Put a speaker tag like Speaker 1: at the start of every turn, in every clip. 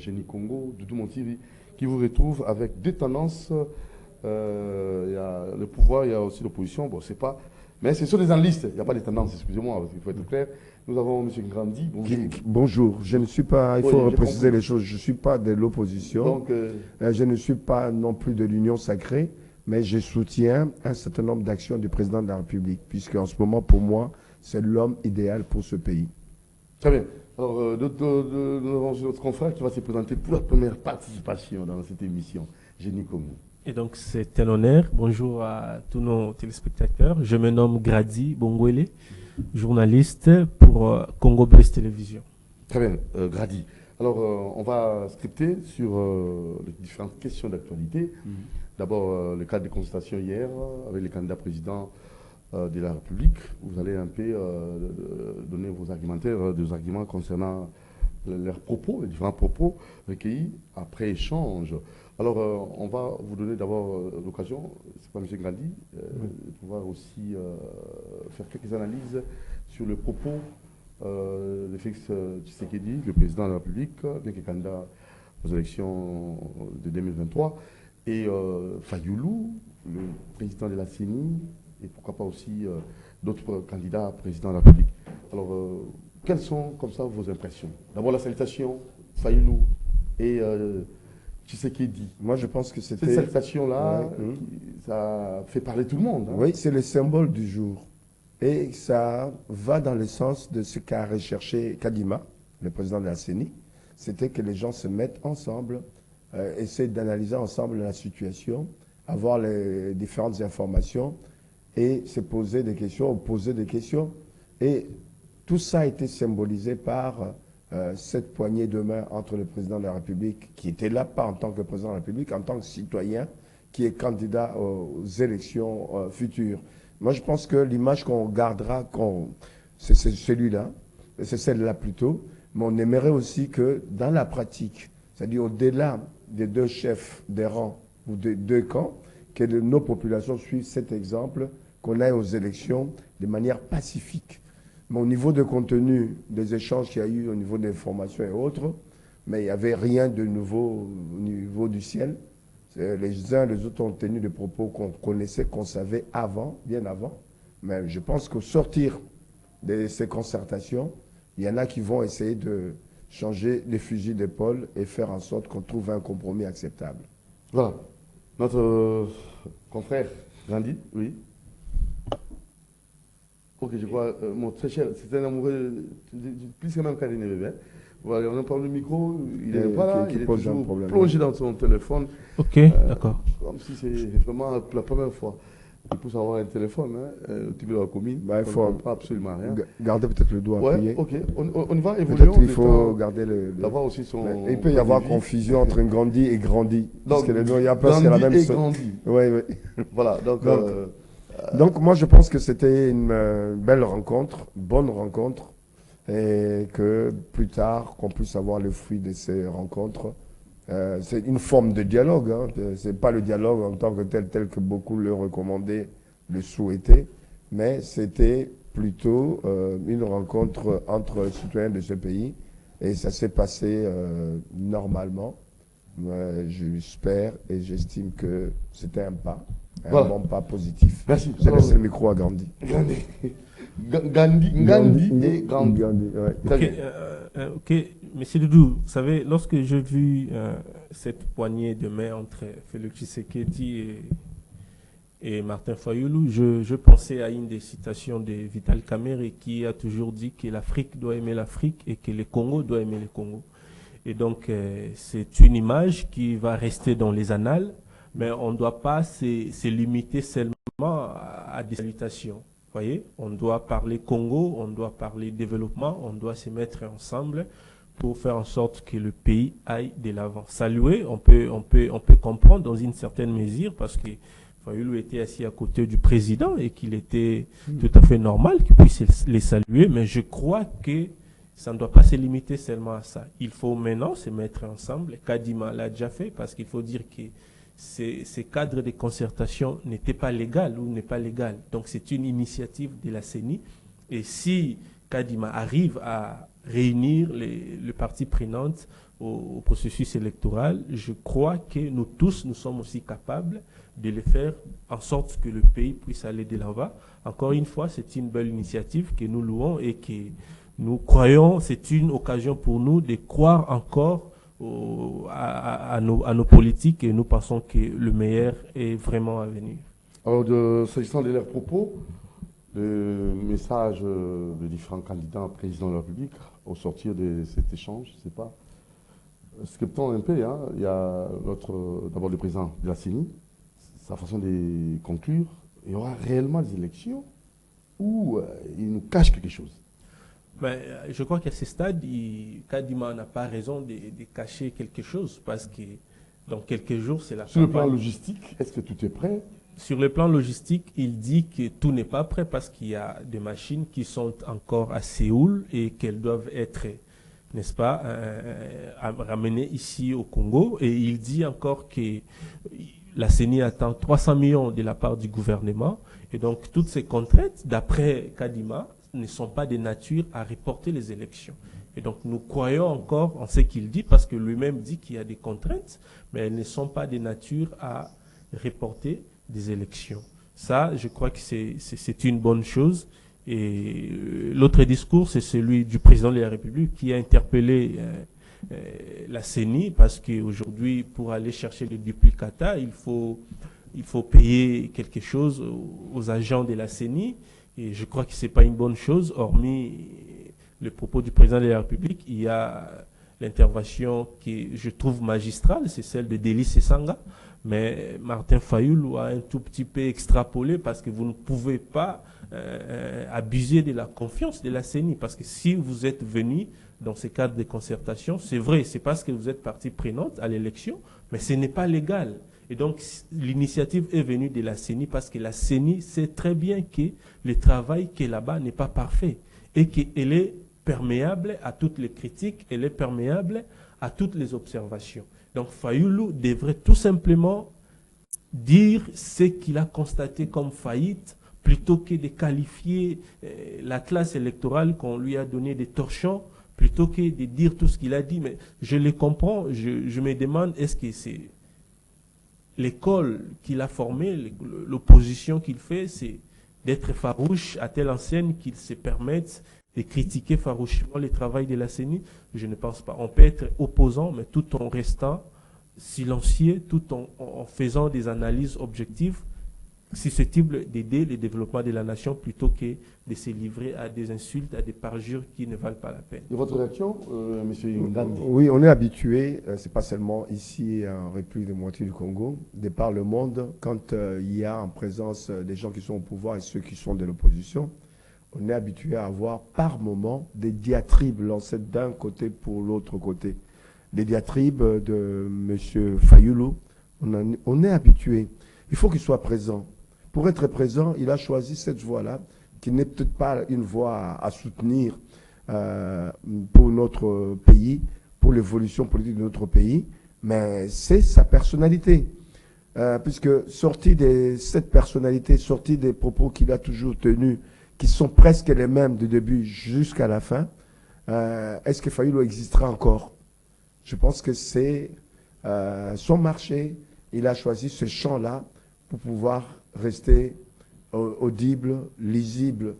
Speaker 1: Génie Congo, Doudou Montiri, qui vous retrouve avec deux tendances. Il y a le pouvoir, il y a aussi l'opposition. Bon, c'est pas. Mais ce sont des analystes, il n'y a pas de tendances, excusez-moi, il faut être clair. Nous avons M. Grandi. Bonjour.
Speaker 2: Bonjour, je ne suis pas, il faut préciser les choses, je ne suis pas de l'opposition. Donc, je ne suis pas non plus de l'Union sacrée, mais je soutiens un certain nombre d'actions du président de la République, puisque en ce moment, pour moi, c'est l'homme idéal pour ce pays.
Speaker 1: Très bien. Alors, nous avons notre confrère qui va se présenter pour la première participation dans cette émission, Génie Congo.
Speaker 3: Et donc, c'est un honneur. Bonjour à tous nos téléspectateurs. Je me nomme Grady Bongwele, journaliste pour Congo Blaze Télévision.
Speaker 1: Très bien, Grady. Alors, on va scripter sur les différentes questions d'actualité. D'abord, le cadre de consultation hier avec les candidats présidents de la République. Vous allez un peu donner vos argumentaires, des arguments concernant leurs propos, les différents propos recueillis après échange. Alors, on va vous donner d'abord l'occasion, c'est pas M. Grandi, de pouvoir aussi faire quelques analyses sur le propos de Félix Tshisekedi, le président de la République, bien que candidat aux élections de 2023, et Fayoulou, le président de la CENI, et pourquoi pas aussi d'autres candidats à président de la République. Alors, quelles sont comme ça vos impressions? D'abord la salutation, Fayoulou et Tshisekedi.
Speaker 2: Moi, je pense que c'était...
Speaker 1: Cette salutation-là, ça fait parler tout le monde. Hein.
Speaker 2: Oui, c'est le symbole du jour. Et ça va dans le sens de ce qu'a recherché Kadima, le président de la CENI. C'était que les gens se mettent ensemble, essaient d'analyser ensemble la situation, avoir les différentes informations et se poser des questions, ou poser des questions. Et tout ça a été symbolisé par cette poignée de main entre le président de la République, qui était là pas en tant que président de la République, en tant que citoyen, qui est candidat aux élections futures. Moi, je pense que l'image qu'on gardera, c'est celui-là, c'est celle-là plutôt, mais on aimerait aussi que dans la pratique, c'est-à-dire au-delà des deux chefs des rangs ou des deux camps, que nos populations suivent cet exemple, qu'on aille aux élections de manière pacifique. Mais au niveau de contenu, des échanges qu'il y a eu au niveau des formations et autres, mais il n'y avait rien de nouveau au niveau du ciel. Les uns et les autres ont tenu des propos qu'on connaissait, qu'on savait avant, bien avant. Mais je pense qu'au sortir de ces concertations, il y en a qui vont essayer de changer les fusils d'épaule et faire en sorte qu'on trouve un compromis acceptable.
Speaker 1: Voilà. Notre confrère Grandi, oui. Ok, je crois, mon très cher, c'est un amoureux, plus que même Karine Bébé. Voilà, on entend le micro, il n'est pas là, il est toujours plongé dans son téléphone.
Speaker 3: Ok, d'accord.
Speaker 1: Comme si c'est vraiment la première fois. Il faut avoir un téléphone, hein, au type de la commune,
Speaker 2: il faut
Speaker 1: pas absolument rien.
Speaker 2: Garder peut-être le doigt appuyé.
Speaker 1: Ok, on y va évoluer.
Speaker 2: Il faut garder
Speaker 1: d'avoir aussi son...
Speaker 2: Il peut y avoir confusion entre Grandi et Grandi. Parce que les noms, il y a presque la même chose.
Speaker 1: Grandi.
Speaker 2: Oui, oui.
Speaker 1: Voilà,
Speaker 2: donc moi, je pense que c'était une belle rencontre, bonne rencontre, et que plus tard, qu'on puisse avoir le fruit de ces rencontres. C'est une forme de dialogue, hein. Ce n'est pas le dialogue en tant que tel que beaucoup le recommandaient, le souhaitaient, mais c'était plutôt une rencontre entre citoyens de ce pays, et ça s'est passé normalement. J'espère et j'estime que c'était un pas. Un bon pas positif.
Speaker 1: Merci.
Speaker 2: Je laisse le micro à Gandhi.
Speaker 1: Gandhi et Grandi.
Speaker 3: Ouais. Ok, Monsieur Doudou, vous savez, lorsque j'ai vu cette poignée de main entre Félix Tshisekedi et Martin Fayoulou, je pensais à une des citations de Vital Kamerhe qui a toujours dit que l'Afrique doit aimer l'Afrique et que le Congo doit aimer le Congo. Et donc, c'est une image qui va rester dans les annales, mais on ne doit pas se limiter seulement à des salutations. Voyez, on doit parler Congo, on doit parler développement, on doit se mettre ensemble pour faire en sorte que le pays aille de l'avant. Saluer, on peut comprendre dans une certaine mesure parce que Fayoulou était assis à côté du président et qu'il était tout à fait normal qu'il puisse les saluer, mais je crois que ça ne doit pas se limiter seulement à ça. Il faut maintenant se mettre ensemble. Kadima l'a déjà fait parce qu'il faut dire que ces cadres de concertation n'étaient pas légaux ou n'est pas légal. Donc c'est une initiative de la CENI. Et si Kadima arrive à réunir les parties prenantes au processus électoral, je crois que nous tous, nous sommes aussi capables de le faire en sorte que le pays puisse aller de l'avant. Encore une fois, c'est une belle initiative que nous louons et que nous croyons, c'est une occasion pour nous de croire encore à nos politiques et nous pensons que le meilleur est vraiment à venir.
Speaker 1: Alors, s'agissant de leurs propos, le message des différents candidats président de la République au sortir de cet échange, je ne sais pas, sceptons un peu, hein, il y a d'abord le président de la CENI, sa façon de conclure, il y aura réellement des élections ou il nous cache quelque chose?
Speaker 3: Ben, je crois qu'à ce stade, Kadima n'a pas raison de cacher quelque chose parce que dans quelques jours, c'est la
Speaker 1: Sur le plan
Speaker 3: campagne.
Speaker 1: logistique, est-ce que tout est prêt?
Speaker 3: Sur le plan logistique, il dit que tout n'est pas prêt parce qu'il y a des machines qui sont encore à Séoul et qu'elles doivent être, n'est-ce pas, ramenées ici au Congo. Et il dit encore que la CENI attend 300 millions de la part du gouvernement. Et donc, toutes ces contraintes, d'après Kadima, ne sont pas de nature à reporter les élections. Et donc, nous croyons encore en ce qu'il dit parce que lui-même dit qu'il y a des contraintes, mais elles ne sont pas de nature à reporter des élections. Ça, je crois que c'est une bonne chose. Et l'autre discours, c'est celui du président de la République qui a interpellé la CENI parce qu'aujourd'hui, pour aller chercher le duplicata, il faut payer quelque chose aux agents de la CENI. Et je crois que ce n'est pas une bonne chose, hormis le propos du président de la République. Il y a l'intervention que je trouve magistrale, c'est celle de Délice Sanga. Mais Martin Fayoulou a un tout petit peu extrapolé parce que vous ne pouvez pas abuser de la confiance de la CENI. Parce que si vous êtes venu dans ce cadre de concertation, c'est vrai, c'est parce que vous êtes partie prenante à l'élection, mais ce n'est pas légal. Et donc, l'initiative est venue de la CENI parce que la CENI sait très bien que le travail qui est là-bas n'est pas parfait et qu'elle est perméable à toutes les critiques, elle est perméable à toutes les observations. Donc, Fayoulou devrait tout simplement dire ce qu'il a constaté comme faillite plutôt que de qualifier la classe électorale qu'on lui a donné des torchons, plutôt que de dire tout ce qu'il a dit. Mais je le comprends, je me demande, est-ce que c'est l'école qu'il a formée, l'opposition qu'il fait, c'est d'être farouche à telle enseigne qu'il se permette de critiquer farouchement le travail de la CENI? Je ne pense pas. On peut être opposant, mais tout en restant silencieux, tout en faisant des analyses objectives, susceptibles d'aider le développement de la nation plutôt que de se livrer à des insultes, à des parjures qui ne valent pas la peine.
Speaker 1: Et votre réaction, M. Ngandi?
Speaker 2: Oui, on est habitué, c'est pas seulement ici en République démocratique du Congo, de par le monde, quand il y a en présence des gens qui sont au pouvoir et ceux qui sont de l'opposition, on est habitué à avoir par moment des diatribes lancées d'un côté pour l'autre côté. Les diatribes de M. Fayoulou, on est habitué. Il faut qu'il soit présent. Pour être présent, il a choisi cette voie-là, qui n'est peut-être pas une voie à soutenir pour notre pays, pour l'évolution politique de notre pays, mais c'est sa personnalité. Puisque sorti de cette personnalité, sorti des propos qu'il a toujours tenus, qui sont presque les mêmes du début jusqu'à la fin, est-ce que Fayoulou existera encore? Je pense que c'est son marché. Il a choisi ce champ-là pour pouvoir rester audible, lisible.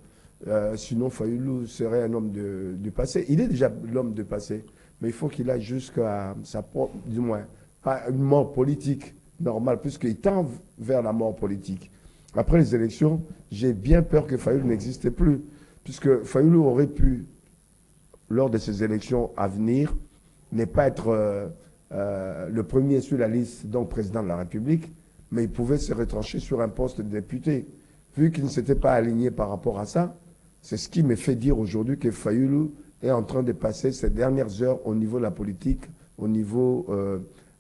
Speaker 2: Sinon, Fayoulou serait un homme du passé. Il est déjà l'homme du passé, mais il faut qu'il aille jusqu'à sa propre, du moins, pas une mort politique normale, puisqu'il tend vers la mort politique. Après les élections, j'ai bien peur que Fayoulou n'existe plus, puisque Fayoulou aurait pu, lors de ces élections à venir, ne pas être le premier sur la liste, donc président de la République, mais il pouvait se retrancher sur un poste de député. Vu qu'il ne s'était pas aligné par rapport à ça, c'est ce qui me fait dire aujourd'hui que Fayoulou est en train de passer ses dernières heures au niveau de la politique, au niveau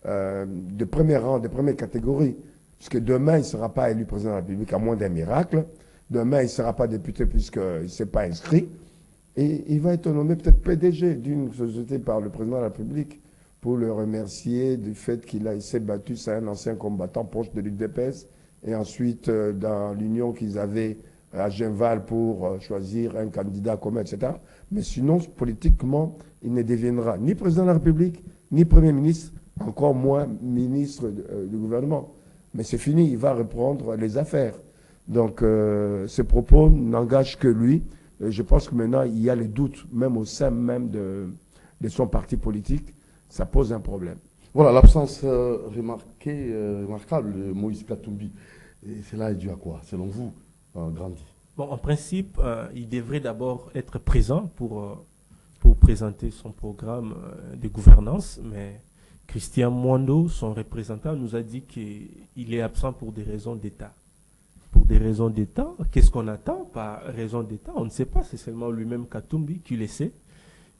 Speaker 2: de premier rang, de première catégorie. Puisque demain, il ne sera pas élu président de la République, à moins d'un miracle. Demain, il ne sera pas député puisqu'il ne s'est pas inscrit. Et il va être nommé peut-être PDG d'une société par le président de la République pour le remercier du fait qu'il s'est battu, c'est un ancien combattant proche de l'UDPS, et ensuite dans l'union qu'ils avaient à Genval pour choisir un candidat commun, etc. Mais sinon, politiquement, il ne deviendra ni président de la République, ni Premier ministre, encore moins ministre du gouvernement. Mais c'est fini, il va reprendre les affaires. Donc, ces propos n'engagent que lui. Je pense que maintenant, il y a les doutes, même au sein même de son parti politique. Ça pose un problème.
Speaker 1: Voilà, l'absence remarquable de Moïse Katumbi. Et cela est dû à quoi, selon vous, Grandi?
Speaker 3: Bon, en principe, il devrait d'abord être présent pour présenter son programme de gouvernance, mais Christian Mwando, son représentant, nous a dit qu'il est absent pour des raisons d'État. Pour des raisons d'État, qu'est-ce qu'on attend par raison d'État? On ne sait pas, c'est seulement lui-même Katumbi qui le sait.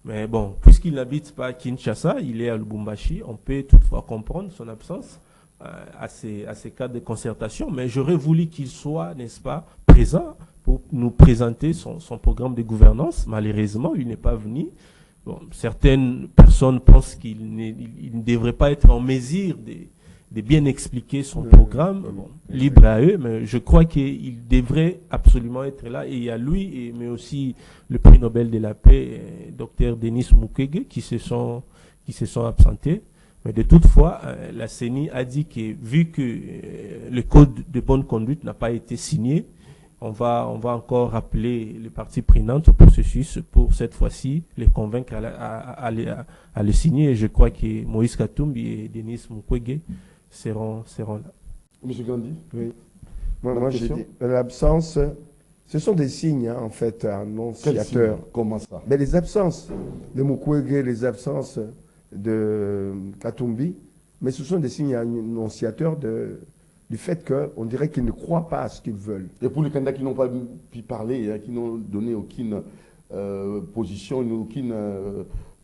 Speaker 3: Mais bon, puisqu'il n'habite pas à Kinshasa, il est à Lubumbashi, on peut toutefois comprendre son absence à ces cadres de concertation, mais j'aurais voulu qu'il soit, n'est-ce pas, présent pour nous présenter son programme de gouvernance. Malheureusement, il n'est pas venu. Bon, certaines personnes pensent qu'il ne devrait pas être en mesure de bien expliquer son programme. Bon, libre à eux, mais je crois qu'il devrait absolument être là. Et il y a lui, mais aussi le prix Nobel de la paix, Dr Denis Mukwege, qui se sont absentés. Mais de toutefois, la CENI a dit que vu que le code de bonne conduite n'a pas été signé, on va encore rappeler les parties prenantes au processus pour cette fois-ci les convaincre à le signer. Et je crois que Moïse Katumbi et Denis Mukwege seront là.
Speaker 1: Monsieur Gandhi?
Speaker 2: Oui. Moi j'ai dit, l'absence, ce sont des signes, hein, en fait, annonciateurs.
Speaker 1: Comment ça?
Speaker 2: Mais les absences de Mukwege, les absences de Katumbi, mais ce sont des signes annonciateurs du fait qu'on dirait qu'ils ne croient pas à ce qu'ils veulent.
Speaker 1: Et pour les candidats qui n'ont pas pu parler, qui n'ont donné aucune position, aucune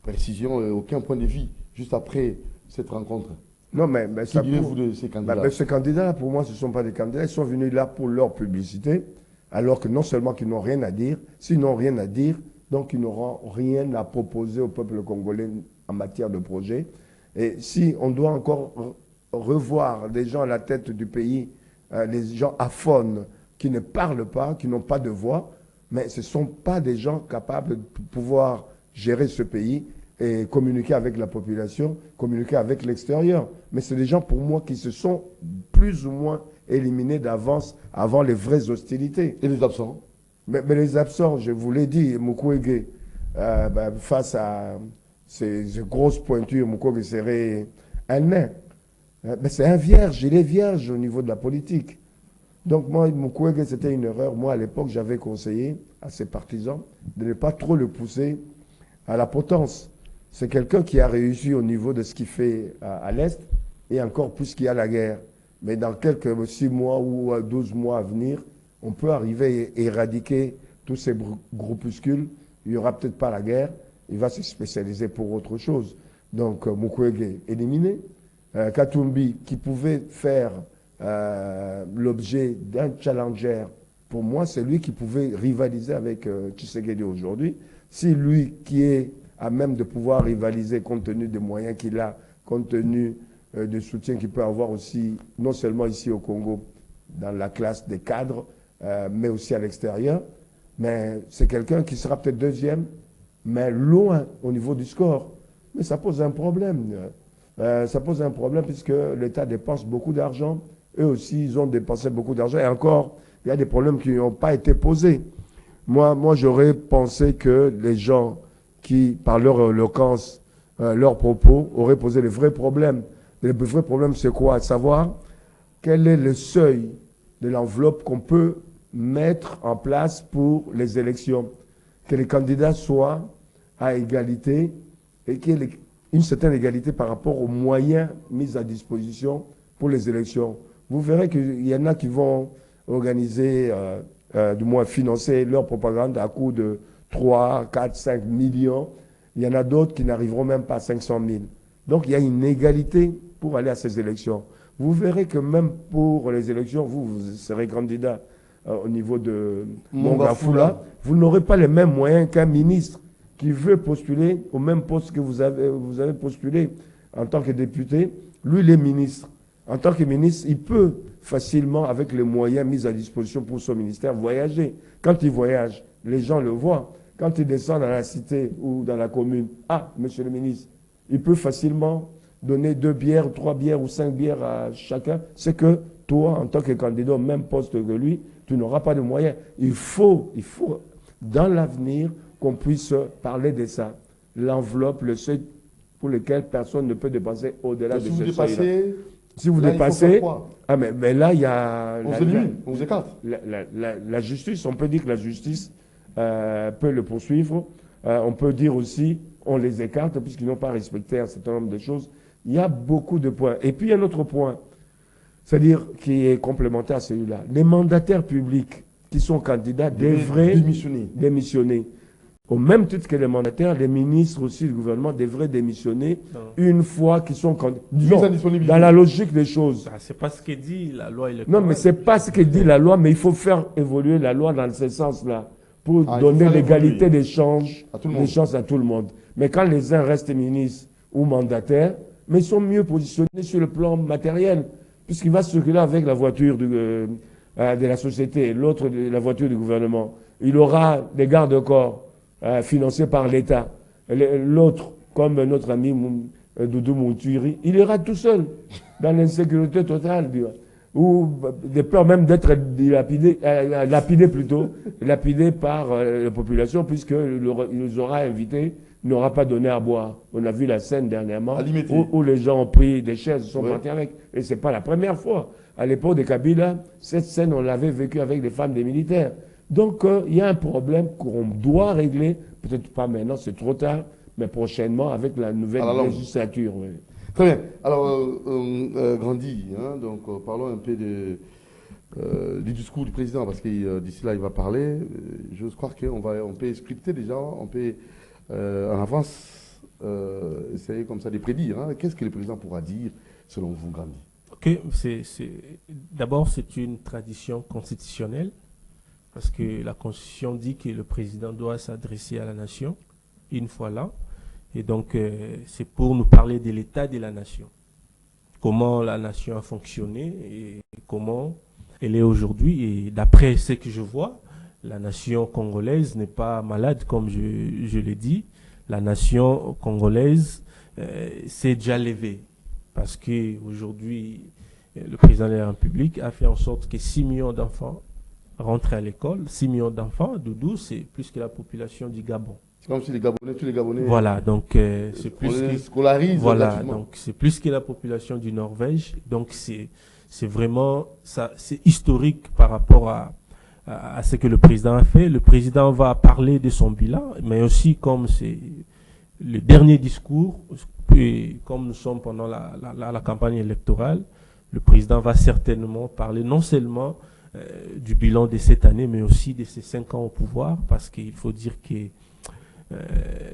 Speaker 1: précision, aucun point de vue, juste après cette rencontre.
Speaker 2: Non, mais
Speaker 1: ça direz-vous de ces candidats?
Speaker 2: Ces candidats, pour moi, ce ne sont pas des candidats. Ils sont venus là pour leur publicité, alors que non seulement qu'ils n'ont rien à dire, s'ils n'ont rien à dire, donc ils n'auront rien à proposer au peuple congolais en matière de projet. Et si on doit encore revoir des gens à la tête du pays, les gens aphones, qui ne parlent pas, qui n'ont pas de voix, mais ce ne sont pas des gens capables de pouvoir gérer ce pays et communiquer avec la population, communiquer avec l'extérieur. Mais c'est des gens, pour moi, qui se sont plus ou moins éliminés d'avance avant les vraies hostilités.
Speaker 1: Et les absents?
Speaker 2: Mais les absents, je vous l'ai dit, Mukwege, face à ces grosses pointures, Mukwege serait un nain. C'est un vierge, il est vierge au niveau de la politique. Donc moi, Mukwege, c'était une erreur. Moi, à l'époque, j'avais conseillé à ses partisans de ne pas trop le pousser à la potence. C'est quelqu'un qui a réussi au niveau de ce qu'il fait à l'Est, et encore plus qu'il y a la guerre. Mais dans quelques 6 mois ou 12 mois à venir, on peut arriver à éradiquer tous ces groupuscules. Il n'y aura peut-être pas la guerre, il va se spécialiser pour autre chose. Donc Mukwege éliminé. Katumbi, qui pouvait faire l'objet d'un challenger, pour moi, c'est lui qui pouvait rivaliser avec Tshisekedi aujourd'hui. Si lui qui est à même de pouvoir rivaliser compte tenu des moyens qu'il a, compte tenu du soutien qu'il peut avoir aussi, non seulement ici au Congo, dans la classe des cadres, mais aussi à l'extérieur. Mais c'est quelqu'un qui sera peut-être deuxième, mais loin au niveau du score. Mais ça pose un problème. Ça pose un problème puisque l'État dépense beaucoup d'argent. Eux aussi, ils ont dépensé beaucoup d'argent. Et encore, il y a des problèmes qui n'ont pas été posés. Moi j'aurais pensé que les gens qui, par leur éloquence, leurs propos, auraient posé les vrais problèmes. Les vrais problèmes, c'est quoi? À savoir, quel est le seuil de l'enveloppe qu'on peut mettre en place pour les élections? Que les candidats soient à égalité et qu'il y ait une certaine égalité par rapport aux moyens mis à disposition pour les élections. Vous verrez qu'il y en a qui vont organiser, du moins financer leur propagande à coût de 3, 4, 5 millions. Il y en a d'autres qui n'arriveront même pas à 500 000. Donc il y a une égalité pour aller à ces élections. Vous verrez que même pour les élections, vous serez candidat au niveau de Mongafula, vous n'aurez pas les mêmes moyens qu'un ministre qui veut postuler au même poste que vous avez postulé en tant que député. Lui, il est ministre. En tant que ministre, il peut facilement, avec les moyens mis à disposition pour son ministère, voyager. Quand il voyage, les gens le voient. Quand il descend dans la cité ou dans la commune, ah, monsieur le ministre, il peut facilement donner 2 bières, 3 bières ou 5 bières à chacun. C'est que toi, en tant que candidat au même poste que lui, tu n'auras pas de moyens. Il faut dans l'avenir, qu'on puisse parler de ça. L'enveloppe, le seuil pour lequel personne ne peut dépenser au-delà de ce seuil-là. Si vous dépassez, mais là, il y a...
Speaker 1: On se limite, on vous écarte.
Speaker 2: La justice, on peut dire que la justice peut le poursuivre. On peut dire aussi, on les écarte puisqu'ils n'ont pas respecté un certain nombre de choses. Il y a beaucoup de points. Et puis, il y a un autre point, c'est-à-dire qui est complémentaire à celui-là. Les mandataires publics qui sont candidats devraient démissionner. Au même titre que les mandataires, les ministres aussi du gouvernement devraient démissionner une fois qu'ils sont candidats. Dans la logique des choses.
Speaker 3: C'est pas ce que dit la loi électorale.
Speaker 2: Non, mais c'est pas ce que dit la loi, mais il faut faire évoluer la loi dans ce sens-là pour donner l'égalité des chances à tout le monde. Mais quand les uns restent ministres ou mandataires, mais ils sont mieux positionnés sur le plan matériel, puisqu'il va circuler avec la voiture de la société, l'autre la voiture du gouvernement. Il aura des gardes-corps financés par l'État. L'autre, comme notre ami Doudou Mouturi, il ira tout seul dans l'insécurité totale, ou de peur même d'être lapidé par la population, puisqu'il les aura invités, il n'aura pas donné à boire. On a vu la scène dernièrement où les gens ont pris des chaises, sont partis avec. Et ce n'est pas la première fois. À l'époque de Kabila, cette scène, on l'avait vécue avec des femmes des militaires. Donc, il y a un problème qu'on doit régler, peut-être pas maintenant, c'est trop tard, mais prochainement avec la nouvelle législature. Oui.
Speaker 1: Très bien. Alors, Grandi, donc parlons un peu du discours du président, parce que d'ici là, il va parler. Je crois qu'on peut scripter déjà, on peut en avance essayer comme ça de prédire. Qu'est-ce que le président pourra dire, selon vous, Grandi?
Speaker 3: Ok, d'abord, c'est une tradition constitutionnelle. Parce que la Constitution dit que le président doit s'adresser à la nation une fois là. Et donc, c'est pour nous parler de l'état de la nation. Comment la nation a fonctionné et comment elle est aujourd'hui. Et d'après ce que je vois, la nation congolaise n'est pas malade, comme je l'ai dit. La nation congolaise s'est déjà levée. Parce qu'aujourd'hui, le président de la République a fait en sorte que 6 millions d'enfants rentrent à l'école. 6 millions d'enfants, Doudou, c'est plus que la population du Gabon.
Speaker 1: C'est comme si tous les Gabonais...
Speaker 3: Voilà, donc c'est plus
Speaker 1: on les scolarise gratuitement.
Speaker 3: Donc c'est plus que la population du Norvège. Donc c'est vraiment, c'est historique par rapport à ce que le président a fait. Le président va parler de son bilan, mais aussi comme c'est le dernier discours, et comme nous sommes pendant la campagne électorale, le président va certainement parler non seulement du bilan de cette année, mais aussi de ces 5 ans au pouvoir, parce qu'il faut dire que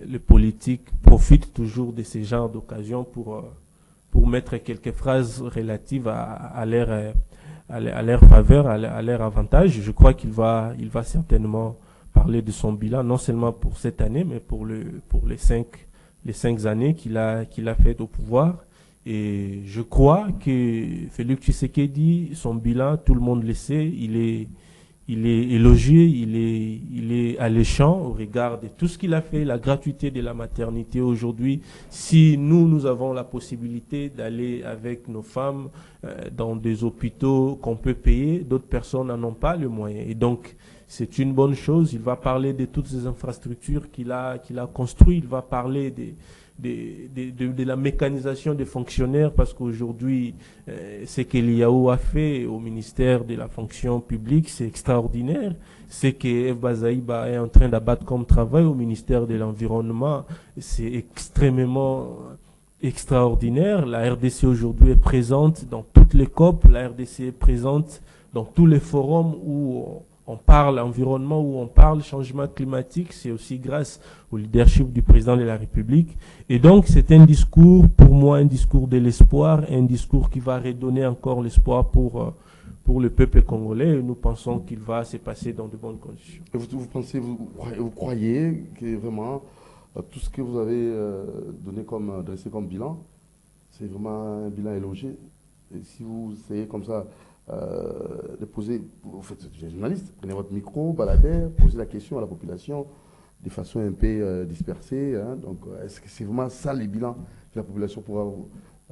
Speaker 3: les politiques profitent toujours de ces genres d'occasions pour mettre quelques phrases relatives à leur faveur, à leur avantage. Je crois qu'il va certainement parler de son bilan, non seulement pour cette année, mais pour les 5 années qu'il a fait au pouvoir. Et je crois que Félix Tshisekedi, son bilan, tout le monde le sait, il est élogié, il est alléchant au regard de tout ce qu'il a fait, la gratuité de la maternité aujourd'hui. Si nous avons la possibilité d'aller avec nos femmes dans des hôpitaux qu'on peut payer, d'autres personnes n'en ont pas le moyen. Et donc, c'est une bonne chose. Il va parler de toutes ces infrastructures qu'il a construites. Il va parler de la mécanisation des fonctionnaires, parce qu'aujourd'hui, ce qu'Eliaou a fait au ministère de la fonction publique, c'est extraordinaire. Ce que F. Bazaïba est en train d'abattre comme travail au ministère de l'Environnement, c'est extrêmement extraordinaire. La RDC aujourd'hui est présente dans toutes les COP, la RDC est présente dans tous les forums où on parle environnement, où on parle changement climatique. C'est aussi grâce au leadership du président de la République. Et donc, c'est un discours, pour moi, un discours de l'espoir, un discours qui va redonner encore l'espoir pour le peuple congolais. Et nous pensons qu'il va se passer dans de bonnes conditions.
Speaker 1: Et vous croyez que vraiment, tout ce que vous avez dressé comme bilan, c'est vraiment un bilan élogieux? Et si vous essayez comme ça de poser, vous faites des journalistes, prenez votre micro, baladez, posez la question à la population de façon un peu dispersée. Donc, est-ce que c'est vraiment ça les bilans que la population pourra,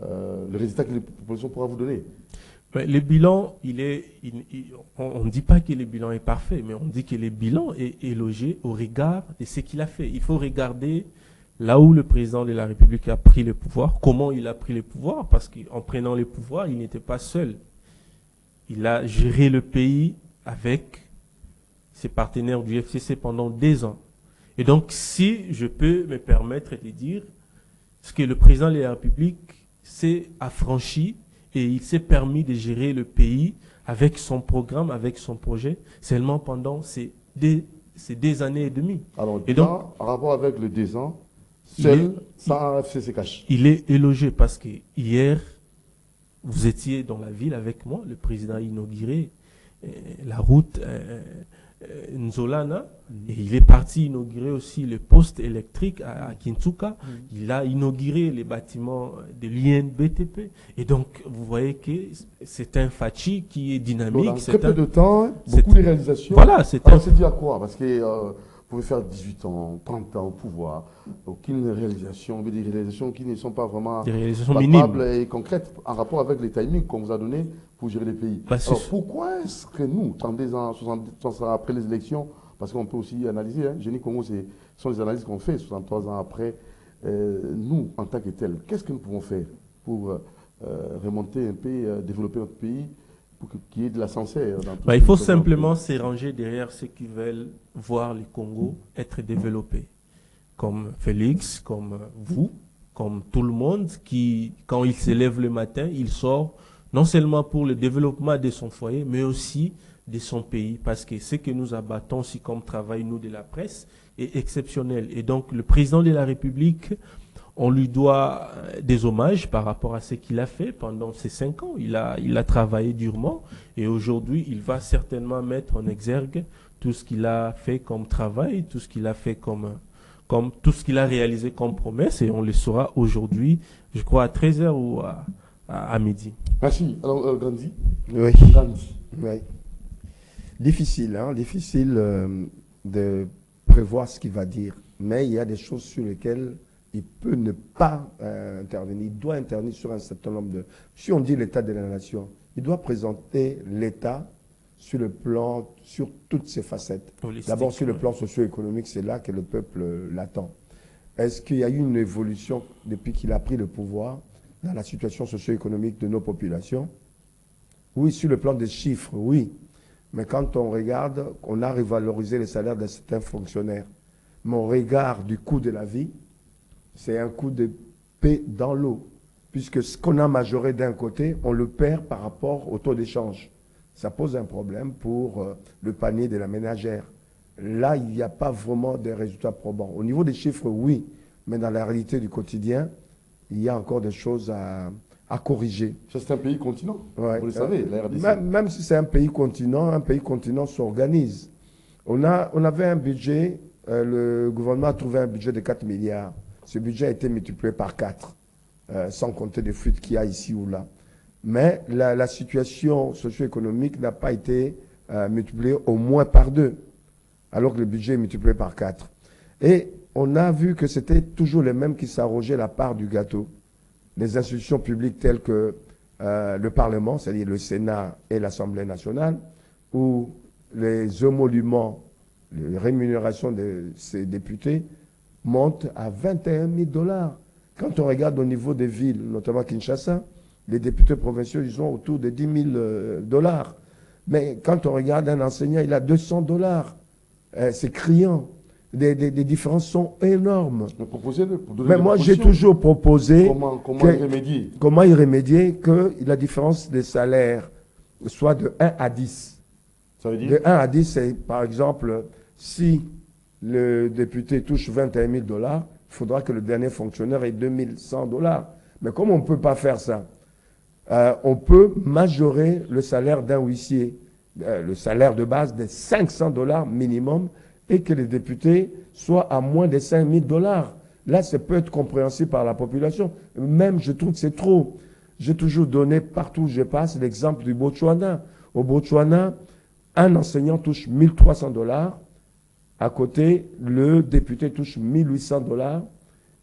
Speaker 1: le résultat que la population pourra vous donner.
Speaker 3: Mais le bilan, on ne dit pas que le bilan est parfait, mais on dit que le bilan est logé au regard de ce qu'il a fait. Il faut regarder là où le président de la République a pris le pouvoir, comment il a pris le pouvoir, parce qu'en prenant le pouvoir, il n'était pas seul. Il a géré le pays avec ses partenaires du FCC pendant 2 ans. Et donc, si je peux me permettre de dire ce que le président de la République s'est affranchi et il s'est permis de gérer le pays avec son programme, avec son projet, seulement pendant ces 2 années et demie.
Speaker 1: Alors,
Speaker 3: et donc,
Speaker 1: en rapport avec le 2 ans, seul, sans FCC cash.
Speaker 3: Il est élogé parce que hier, vous étiez dans la ville avec moi, le président a inauguré la route Nzolana, et il est parti inaugurer aussi le poste électrique à Kintuka. Il a inauguré les bâtiments de l'INBTP. Et donc, vous voyez que c'est un Fachi qui est dynamique.
Speaker 1: Donc, dans très peu de temps, beaucoup de réalisations.
Speaker 3: Voilà, c'est
Speaker 1: on s'est dit à quoi? Parce que vous pouvez faire 18 ans, 30 ans au pouvoir, aucune réalisation, des réalisations qui ne sont pas vraiment
Speaker 3: des réalisations minimes
Speaker 1: et concrètes en rapport avec les timings qu'on vous a donnés pour gérer les pays. Alors, pourquoi est-ce que nous, 32 ans, 60 ans après les élections, parce qu'on peut aussi analyser, hein, Génie Congo, ce sont les analyses qu'on fait 63 ans après, nous, en tant que tels, qu'est-ce que nous pouvons faire pour remonter un peu, développer notre pays, pour qu'il y ait de la sincère
Speaker 3: il faut simplement se ranger derrière ceux qui veulent voir le Congo être développé. Comme Félix, comme vous, comme tout le monde, qui, quand il se lève le matin, il sort non seulement pour le développement de son foyer, mais aussi de son pays. Parce que ce que nous abattons aussi comme travail, nous, de la presse, est exceptionnel. Et donc, le président de la République, on lui doit des hommages par rapport à ce qu'il a fait pendant ces 5 ans. Il a travaillé durement et aujourd'hui, il va certainement mettre en exergue tout ce qu'il a fait comme travail, tout ce qu'il a fait comme tout ce qu'il a réalisé comme promesse, et on le saura aujourd'hui, je crois, à 13h ou à midi.
Speaker 1: Merci. Alors, Gandhi.
Speaker 2: Oui.
Speaker 1: Gandhi.
Speaker 2: Oui. Difficile, hein, difficile de prévoir ce qu'il va dire. Mais il y a des choses sur lesquelles il peut ne pas intervenir. Il doit intervenir sur un certain nombre de... Si on dit l'état de la nation, il doit présenter l'état sur le plan, sur toutes ses facettes. D'abord, sur le plan socio-économique, c'est là que le peuple l'attend. Est-ce qu'il y a eu une évolution depuis qu'il a pris le pouvoir dans la situation socio-économique de nos populations? Oui, sur le plan des chiffres, oui. Mais quand on regarde, on a revalorisé les salaires de certains fonctionnaires. Mais au regard du coût de la vie, c'est un coup de paix dans l'eau. Puisque ce qu'on a majoré d'un côté, on le perd par rapport au taux d'échange. Ça pose un problème pour le panier de la ménagère. Là, il n'y a pas vraiment de résultats probants. Au niveau des chiffres, oui, mais dans la réalité du quotidien, il y a encore des choses à corriger.
Speaker 1: Ça, c'est un pays continent,
Speaker 2: ouais.
Speaker 1: Vous le savez, la RDC.
Speaker 2: Même si c'est un pays continent s'organise. On avait un budget, le gouvernement a trouvé un budget de 4 milliards. Ce budget a été multiplié par 4, sans compter des fuites qu'il y a ici ou là. Mais la situation socio-économique n'a pas été multipliée au moins par 2, alors que le budget est multiplié par 4. Et on a vu que c'était toujours les mêmes qui s'arrogeaient la part du gâteau. Les institutions publiques telles que le Parlement, c'est-à-dire le Sénat et l'Assemblée nationale, ou les émoluments, les rémunérations de ces députés montent à 21 000 $. Quand on regarde au niveau des villes, notamment Kinshasa, les députés provinciaux, ils sont autour de 10 000 $. Mais quand on regarde un enseignant, il a 200 $. C'est criant. Les différences sont énormes. Mais moi, j'ai toujours proposé comment y remédier que la différence des salaires soit de 1 à 10.
Speaker 1: Ça veut dire
Speaker 2: de 1 à 10, c'est par exemple, si le député touche 21 000 $, il faudra que le dernier fonctionnaire ait 2 100 $. Mais comme on ne peut pas faire ça, on peut majorer le salaire d'un huissier, le salaire de base de 500 $ minimum, et que les députés soient à moins de 5 000 $. Là, ça peut être compréhensible par la population. Même, je trouve que c'est trop. J'ai toujours donné, partout où je passe, l'exemple du Botswana. Au Botswana, un enseignant touche 1 300 $. À côté, le député touche 1 800 $.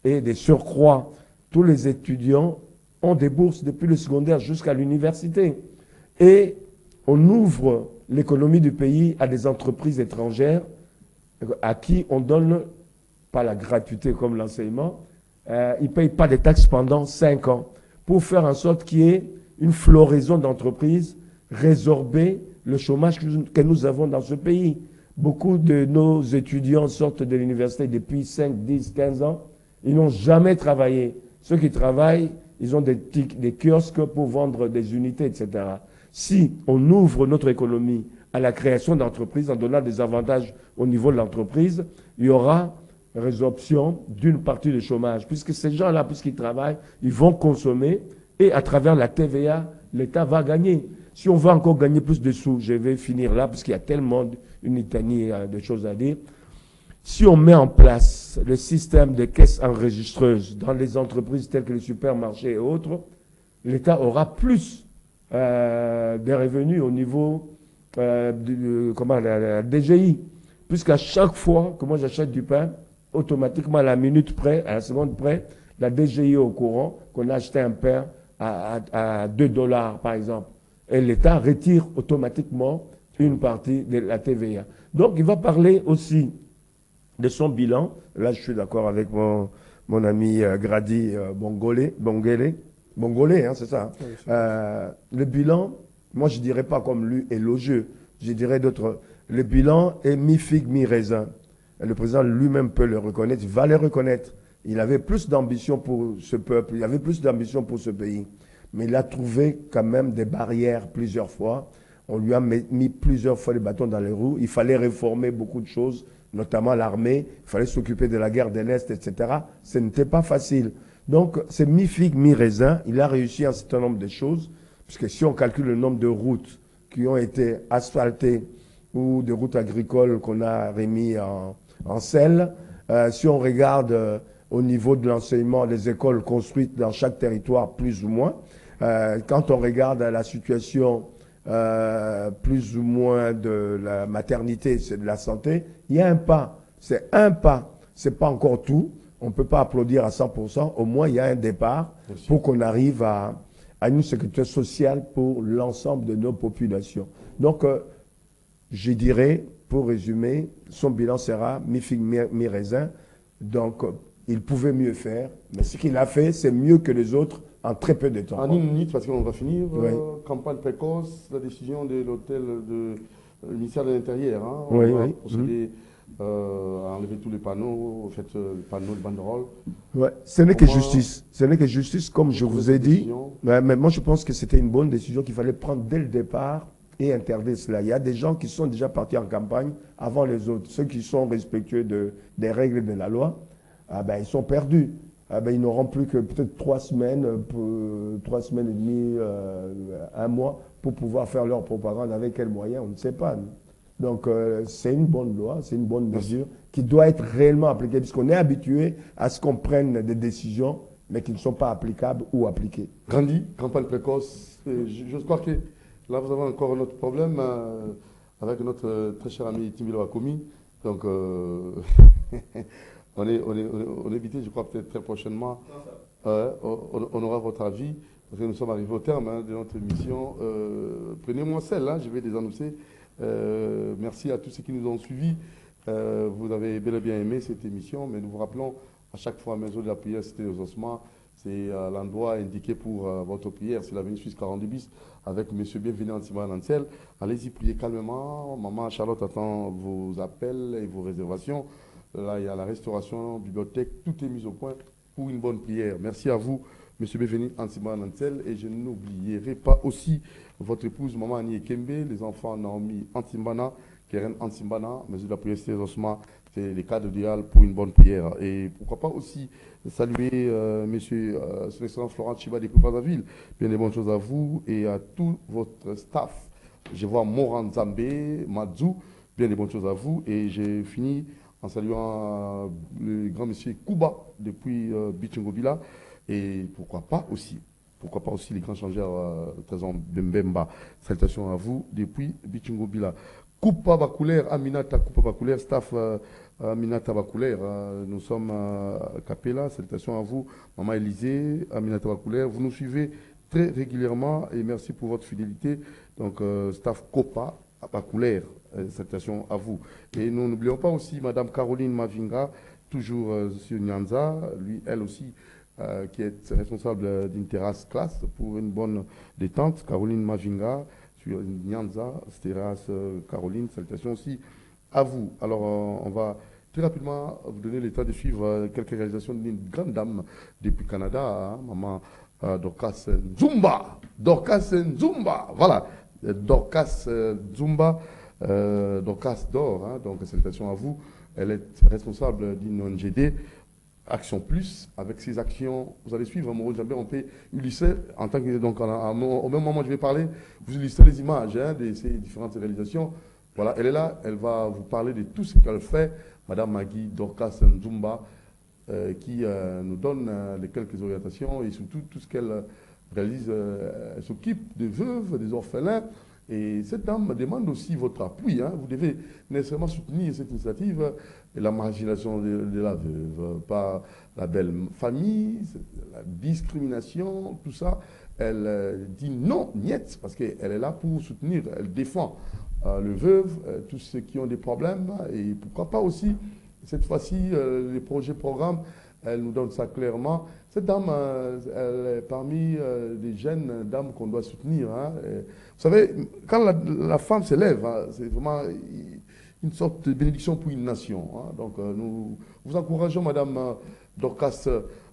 Speaker 2: Et des surcroîts, tous les étudiants ont des bourses depuis le secondaire jusqu'à l'université. Et on ouvre l'économie du pays à des entreprises étrangères à qui on donne, pas la gratuité comme l'enseignement, ils ne payent pas de taxes pendant 5 ans pour faire en sorte qu'il y ait une floraison d'entreprises, résorber le chômage que nous avons dans ce pays. Beaucoup de nos étudiants sortent de l'université depuis 5, 10, 15 ans. Ils n'ont jamais travaillé. Ceux qui travaillent, ils ont des kiosques pour vendre des unités, etc. Si on ouvre notre économie à la création d'entreprises en donnant des avantages au niveau de l'entreprise, il y aura résorption d'une partie du chômage. Puisque ces gens-là, puisqu'ils travaillent, ils vont consommer et à travers la TVA, l'État va gagner. Si on veut encore gagner plus de sous, je vais finir là, parce qu'il y a tellement une litanie de choses à dire. Si on met en place le système de caisses enregistreuses dans les entreprises telles que les supermarchés et autres, l'État aura plus des revenus au niveau la DGI. Puisqu'à chaque fois que moi j'achète du pain, automatiquement à la minute près, à la seconde près, la DGI est au courant qu'on a acheté un pain à 2 dollars par exemple. Et l'État retire automatiquement une partie de la TVA. Donc il va parler aussi de son bilan. Là je suis d'accord avec mon ami Grady Bongolé, hein, c'est ça. Hein. Le bilan, moi je ne dirais pas comme lui élogieux, je dirais d'autres. Le bilan est mi-figue, mi-raisin. Le président lui-même peut le reconnaître, il va le reconnaître. Il avait plus d'ambition pour ce peuple, il avait plus d'ambition pour ce pays. Mais il a trouvé quand même des barrières plusieurs fois. On lui a mis plusieurs fois les bâtons dans les roues. Il fallait réformer beaucoup de choses, notamment l'armée. Il fallait s'occuper de la guerre de l'Est, etc. Ce n'était pas facile. Donc, c'est mi-figue, mi-raisin. Il a réussi un certain nombre de choses, puisque si on calcule le nombre de routes qui ont été asphaltées ou de routes agricoles qu'on a remis en selle, si on regarde au niveau de l'enseignement, les écoles construites dans chaque territoire, plus ou moins, quand on regarde la situation plus ou moins de la maternité, c'est de la santé, il y a un pas. C'est un pas. C'est pas encore tout. On ne peut pas applaudir à 100%. Au moins, il y a un départ pour qu'on arrive à une sécurité sociale pour l'ensemble de nos populations. Donc, je dirais, pour résumer, son bilan sera mi-figue, mi-raisin. Donc, il pouvait mieux faire. Mais ce qu'il a fait, c'est mieux que les autres en très peu de temps.
Speaker 1: En une minute, parce qu'on va finir.
Speaker 2: Oui.
Speaker 1: Campagne précoce, la décision de l'hôtel du ministère de l'Intérieur. Hein,
Speaker 2: Oui,
Speaker 1: on va
Speaker 2: oui.
Speaker 1: procéder à enlever tous les panneaux, les panneaux de banderoles.
Speaker 2: Ouais. Ce n'est que justice. Ce n'est que justice, comme je vous ai dit. Ouais, mais moi, je pense que c'était une bonne décision qu'il fallait prendre dès le départ et interdire cela. Il y a des gens qui sont déjà partis en campagne avant les autres. Ceux qui sont respectueux des règles de la loi, ils sont perdus. Ils n'auront plus que peut-être 3 semaines, 3 semaines et demie, 1 mois pour pouvoir faire leur propagande. Avec quels moyens, on ne sait pas. Donc, c'est une bonne loi, c'est une bonne mesure qui doit être réellement appliquée, puisqu'on est habitué à ce qu'on prenne des décisions, mais qui ne sont pas applicables ou appliquées.
Speaker 1: Grandi, campagne précoce. Je crois que là, vous avez encore un autre problème avec notre très cher ami Timbilo Akomi. Donc, on est invité, je crois, peut-être très prochainement. On aura votre avis, parce que nous sommes arrivés au terme de notre émission. Prenez-moi celle, je vais les annoncer. Merci à tous ceux qui nous ont suivis. Vous avez bel et bien aimé cette émission, mais nous vous rappelons à chaque fois, Maison de la prière, c'était aux ossements. C'est l'endroit indiqué pour votre prière. C'est l'avenue Suisse 42 bis avec M. Bienvenu Antima Nansel. Allez-y, priez calmement. Maman Charlotte attend vos appels et vos réservations. Là, il y a la restauration, bibliothèque. Tout est mis au point pour une bonne prière. Merci à vous, M. Bienvenu Antima Nansel. Et je n'oublierai pas aussi votre épouse, Maman Annie Kembe, les enfants Naomi Antimbana, Keren Antimbana, Maison de la prière, c'est ossements. C'est les cadres idéal pour une bonne prière. Et pourquoi pas aussi saluer monsieur son excellence Florent Chiba des Brazzaville. Bien des bonnes choses à vous et à tout votre staff. Je vois Moran Zambé, Madzou, bien des bonnes choses à vous. Et j'ai fini en saluant le grand monsieur Kouba depuis Bichingobila. Et pourquoi pas aussi pourquoi pas aussi les grands changeurs, trésor Bembemba. Salutations à vous depuis Bichingo Bila. Coupa Bakulaire, Aminata Coupa Bakulaire, staff Aminata Bakulaire. Nous sommes à Capella. Salutations à vous, Maman Élisée, Aminata Bakulaire. Vous nous suivez très régulièrement et merci pour votre fidélité. Donc, staff Copa Bakulaire, salutations à vous. Et nous n'oublions pas aussi Madame Caroline Mavinga, toujours sur Nyanza, elle aussi, qui est responsable d'une terrasse classe pour une bonne détente. Caroline Mavinga, sur Nyanza, terrasse Caroline, salutations aussi à vous. Alors, on va très rapidement vous donner le temps de suivre quelques réalisations d'une grande dame depuis Canada, Maman Dorcas Nzumba. Dorcas Nzumba, voilà. Dorcas Nzumba, Dorcas d'or, donc salutations à vous. Elle est responsable d'une ONGD, Action Plus. Avec ses actions, vous allez suivre Moro Djambé, on peut illustrer, en tant que, donc, au même moment où je vais parler, vous illustrez les images de ces différentes réalisations. Voilà, elle est là, elle va vous parler de tout ce qu'elle fait, Madame Magui Dorcas Nzumba, qui nous donne les quelques orientations et surtout tout ce qu'elle réalise. Elle s'occupe des veuves, des orphelins. Et cette dame demande aussi votre appui. Vous devez nécessairement soutenir cette initiative, la marginalisation de la veuve, pas la belle famille, la discrimination, tout ça. Elle dit non, niet, parce qu'elle est là pour soutenir, elle défend le veuve, tous ceux qui ont des problèmes, et pourquoi pas aussi, cette fois-ci, les projets, programmes, elle nous donne ça clairement. Cette dame, elle est parmi les jeunes dames qu'on doit soutenir. Vous savez, quand la femme s'élève, c'est vraiment une sorte de bénédiction pour une nation. Donc, nous vous encourageons, Madame Dorcas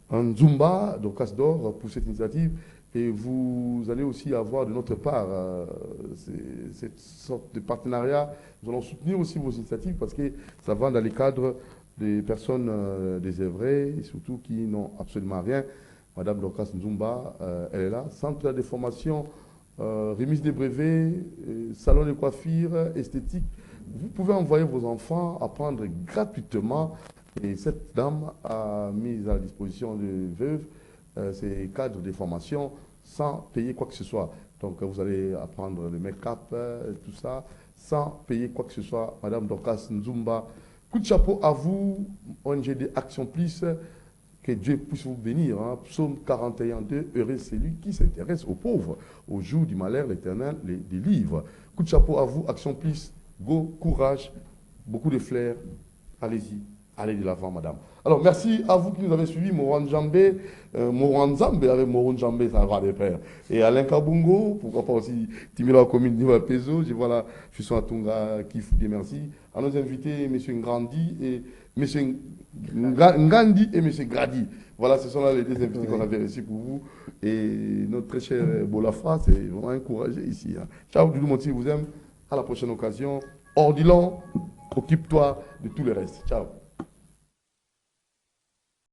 Speaker 1: Nzumba, Dorcas d'or, pour cette initiative. Et vous allez aussi avoir de notre part cette sorte de partenariat. Nous allons soutenir aussi vos initiatives parce que ça va dans les cadres des personnes désœuvrées et surtout qui n'ont absolument rien. Madame Dorcas Nzumba, elle est là. Centre de formation, remise des brevets, salon de coiffure, esthétique. Vous pouvez envoyer vos enfants apprendre gratuitement. Et cette dame a mis à la disposition des veuves ces cadres de formation sans payer quoi que ce soit. Donc vous allez apprendre le make-up, tout ça, sans payer quoi que ce soit. Madame Dorcas Nzumba, coup de chapeau à vous, ONGD Action Plus, que Dieu puisse vous bénir. Psaume 41:2, heureux celui qui s'intéresse aux pauvres, au jour du malheur, l'Éternel les délivre. Coup de chapeau à vous, Action Plus, go, courage, beaucoup de flair, allez-y. Allez de l'avant, madame. Alors, merci à vous qui nous avez suivis, Moranzambe, avec Moranzambe, ça va de pair. Et Alain Kabungo, pourquoi pas aussi Timila commune niveau Peso, je vois là, je suis à Tunga, Kif, merci. À nos invités, M. Ngrandi et M. Ngandi et M. Gradi. Voilà, ce sont là les deux invités qu'on avait reçus pour vous. Et notre très cher Bolafa, c'est vraiment encouragé ici. Ciao, Doudou Monti, vous aime. À la prochaine occasion. Ordilon, occupe-toi de tout le reste. Ciao.